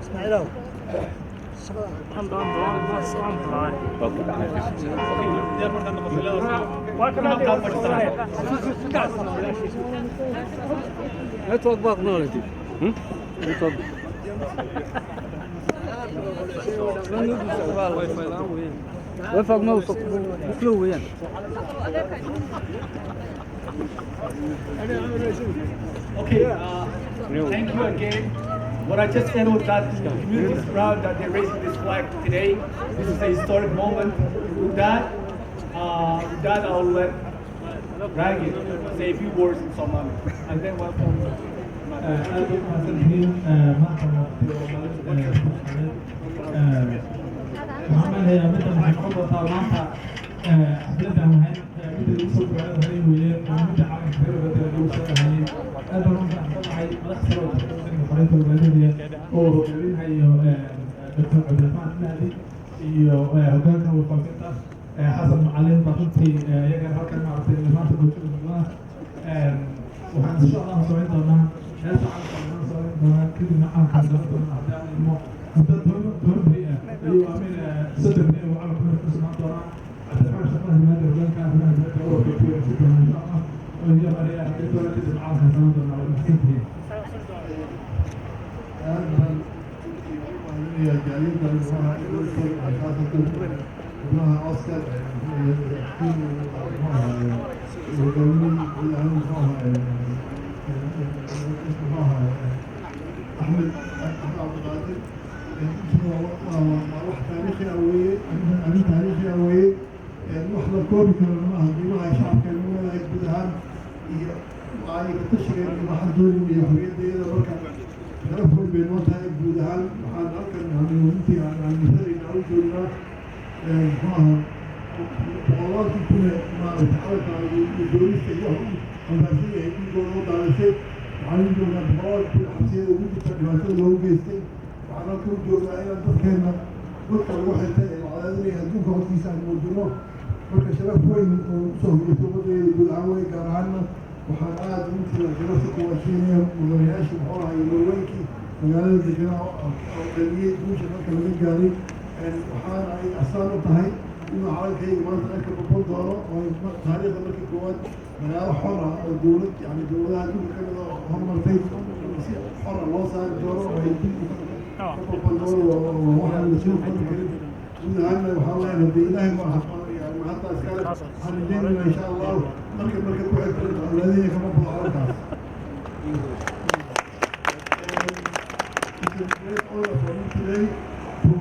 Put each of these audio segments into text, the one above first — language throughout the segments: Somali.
اسماعيلو Network bak ne oldu? Network. Wi-Fi ما وصل وين؟ Okay, thank you again. What I just said was that the community is proud that they're raising this flag today. This is a historic moment. With that I'll let Raggy say a few words in Somali, and then welcome. حسب معلم بطنتي يجري هالك المعرفة اللي ما تقول شو الله وحن إن شاء الله سوينا دونا ناس عارفة سوينا دونا كل معهم كذا دونا يعني مو دور بريئة أيوة أمين صدر بريئة وعلى كل اسمه دونا أتبع شغله ما أدري وين كان هنا ذاك أول كثير شكرا إن شاء الله ويا بريئة كل دونا كذا معهم كذا دونا والمحسن هي جالين اسمها اوسكار احمد عبد القادر واحد تاريخي قوي عندي تاريخي قوي واحدة كوري كانوا معها شعب كانوا معها يكبدها وعلي تشغل واحد دول من الحرية دي بركة نفهم بينوتها يكبدها وحان أركن عن يومتي عن مثالي نعود دولنا والله كل ما تحاول الدوليس اليوم البرازيلي يكون جوه على شيء وعندهم الأخبار كل حمسين وجود التجربات اللي هو جيستين وعلى كل جوه أيضا تفكرنا بطل واحد تاني العالمي هدوك هو كيسان موجودين مركز شباب وين صهيب تقضي بالعوي كارعنا وحلقات ممكن الجراسة قواشينية ومرياش وحورها يلوينكي magaalada deganaa oo dhaliyay guusha marka laga gaaray waxaana ay asaan u tahay inuu calalkayga maanta dhanka boqon doono oo taariikhda markii koowaad magaalo xor ah oo dowlad yani dowladaha adduunka ka mida horumartay si xora loo saari doono oo ay dib ka boqon doono waxaan la soo qori karin guud ahaanna waxaa weeyaan haddii ilaahay ma aha yani hadda iskale waxaan rajeynayna insha allahu marka ku xigta awlaadihii kama baxo halkaas It's a great honor for me today to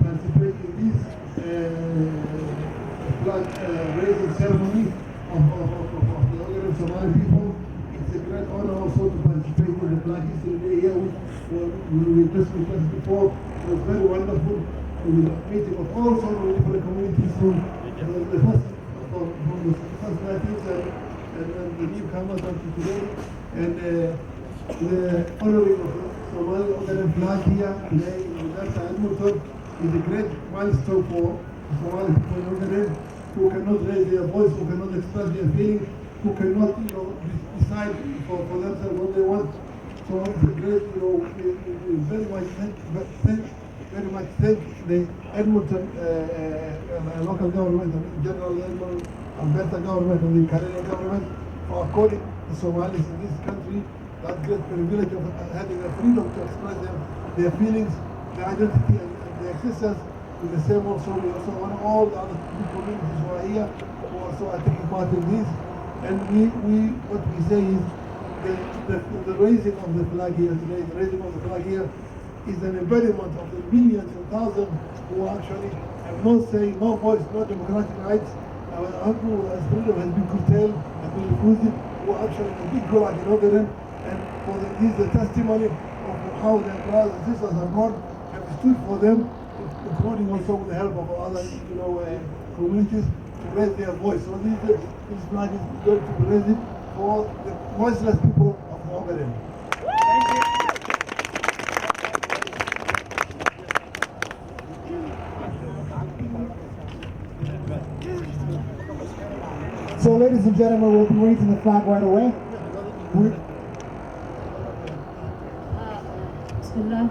participate in this flag raising ceremony of the Ogaadeeniya Somali people. It's a great honor also to participate in the Black History Day here, which we just discussed before. It was very wonderful. It was a meeting of all sorts of different communities from the first 19th and the newcomers until today. And the honoring of Somali Ogaadeeniya flag here today in Edmonton is a great milestone for Somali people in Ogaadeeniya who cannot raise their voice, who cannot express their feelings, who cannot, decide for themselves what they want. So it's a great, very much thank the Edmonton local government, and general Edmonton, Alberta government, and the Canadian government for according the Somalis in this country that great privilege of having a freedom to express their feelings, their identity, and their existence. With the same also, we also want all the other communities who are here, who also are taking part in this. And what we say is the raising of the flag here today, the raising of the flag here is an embodiment of the millions and thousands who actually have no say, no voice, no democratic rights, whose freedom has been curtailed, has been refused, who are actually in a big gulag in Ogaadeeniya. And this is the testimony of how their brothers and sisters have gone and stood for them, including also with the help of other, communities to raise their voice. So this flag is going to be raised for the voiceless people of Ogaadeeniya. So ladies and gentlemen, we'll be raising the flag right away. بسم الله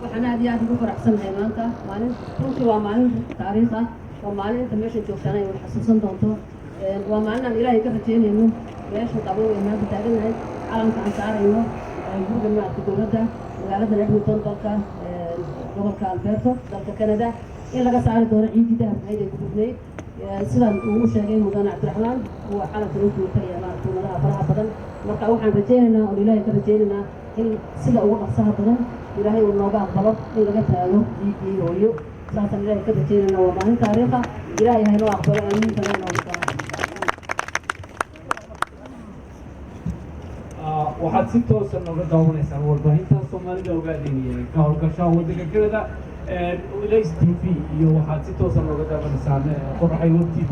waxaan aad iyo aad ugu faraxsanahay maanta maalin runtii waa maalin taariikh ah waa maalin inta meesha joogsanay oo xasuusan doonto waa maalin aan ilaahay ka rajeynayno meesha qabo ee maanta taaganahay calanka aan saarayno guriga maarka dowladda magaalada edmonton dalka gobolka alberto dalka canada in laga saari doono ciidii dahabkayd ee gudubnayd sidaan uu sheegay mudane cabdiraxmaan waa calanka intuu tagaya maarka umadaha faraha badan marka waxaan rajeynaynaa oo ilaahay ka rajeynaynaa in sida ugu dhaqsaha badan ilaahay uu nooga aqbalo in laga taago ciidii hooyo saasaan ilaahay ka rajeynaynaa waa maalin taariikha ilaahay haynoo aqbalo aamiintana inoogu tahay waxaad si toosan nooga daawanaysaan warbaahinta soomaalida ogaadeeniya ka howlgashaha waddanka Canada ilays TV iyo waxaad si toosan nooga daawanaysaan qorraxay web TV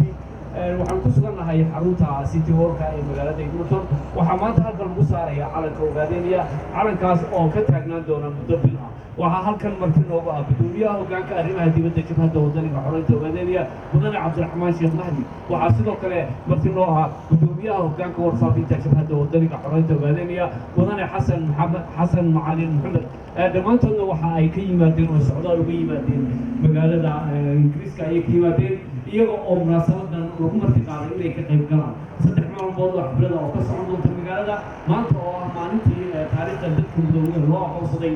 waxaan ku sugannahay xarunta City Hallka ee magaalada Edmonton waxaa maanta halkan lagu saaraya calanka ogaadeeniya calankaas oo ka taagnaan doona muddo bil ah waxaa halkan marti noogu ah gudoomiyaha hoggaanka arrimaha dibadda jabhadda waddanka xoreynta ogaadeeniya mudane cabdiraxmaan sheekh mahdi waxaa sidoo kale marti noo ah gudoomiyaha hoggaanka warfaafinta jabhadda waddanka xoreynta ogaadeeniya mudane xasan macalin maxamed dhammaantoodna waxa ay ka yimaadeen oo socdaal uga yimaadeen magaalada ingiriiska ayay ka yimaadeen iyaga oo munaasabadan lagu marti qaaday inay ka qayb galaan 3 maalmood oo xaflada oo ka socon doonta magaalada maanta oo ah maalintii taariikhda dadka midowga loo aqoonsaday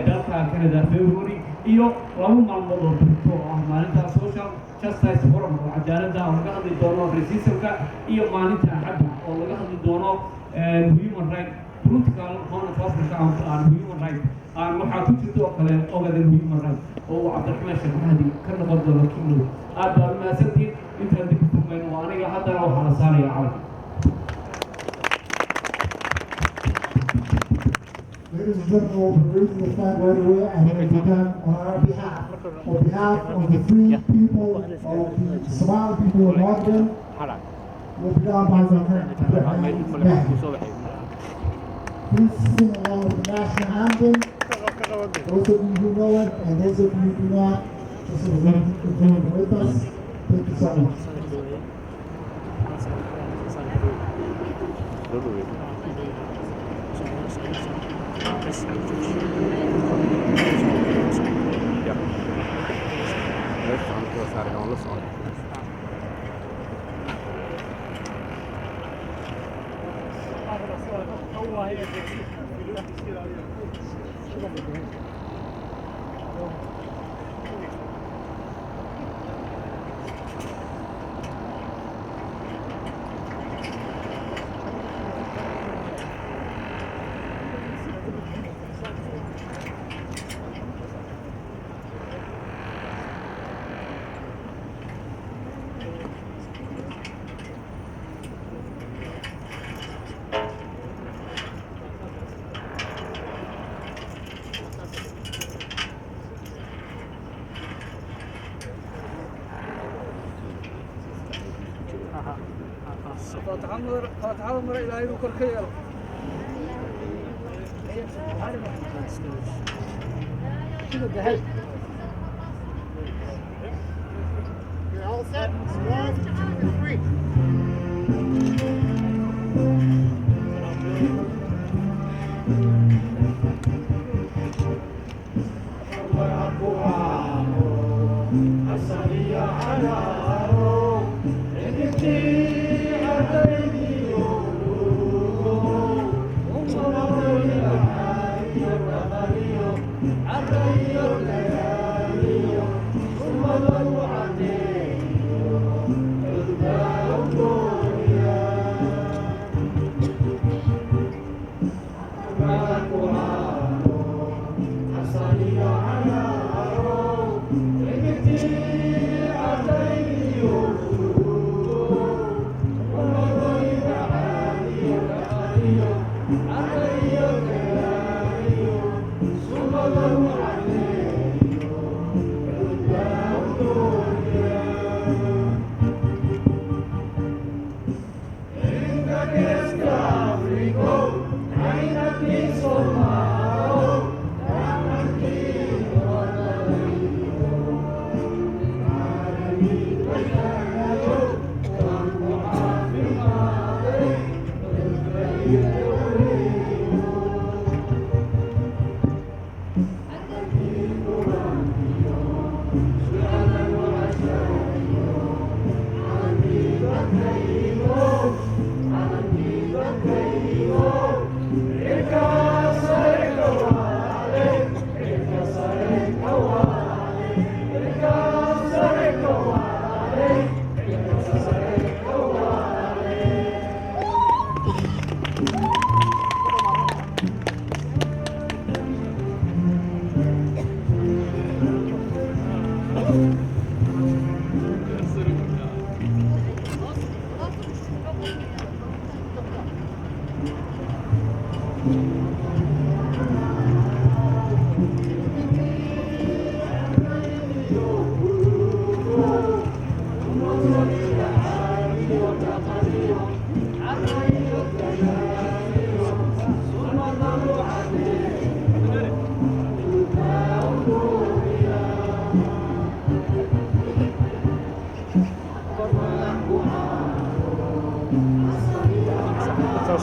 dalka Canada February iyo 2 maalmood oo berito oo ah maalinta social justice forum oo cadaaladda oo laga hadli doono racismka iyo maalinta axadda oo laga hadli doono human rights political honor and human rights waxaa ku jirta oo kale ogaadeen human rights oo cabdiraxmaan sheekh mahdi ka noqon doono kino aad baa mahadsantihiin intaan dib u kulmayno waa aniga haddana waxaa la saaraya calanka Ladies and gentlemen, we'll be raising the flag right away and it will be done on our behalf. On behalf of the free people of the Somali people of London, will be done by the Please sing along with the national anthem. Those of you who know it and those of you who do not, just as long as you can join with us. Thank you so much. فاتحة مرة إلهي بكر خير كده جهزت All set? 1, 2, 3. Terus,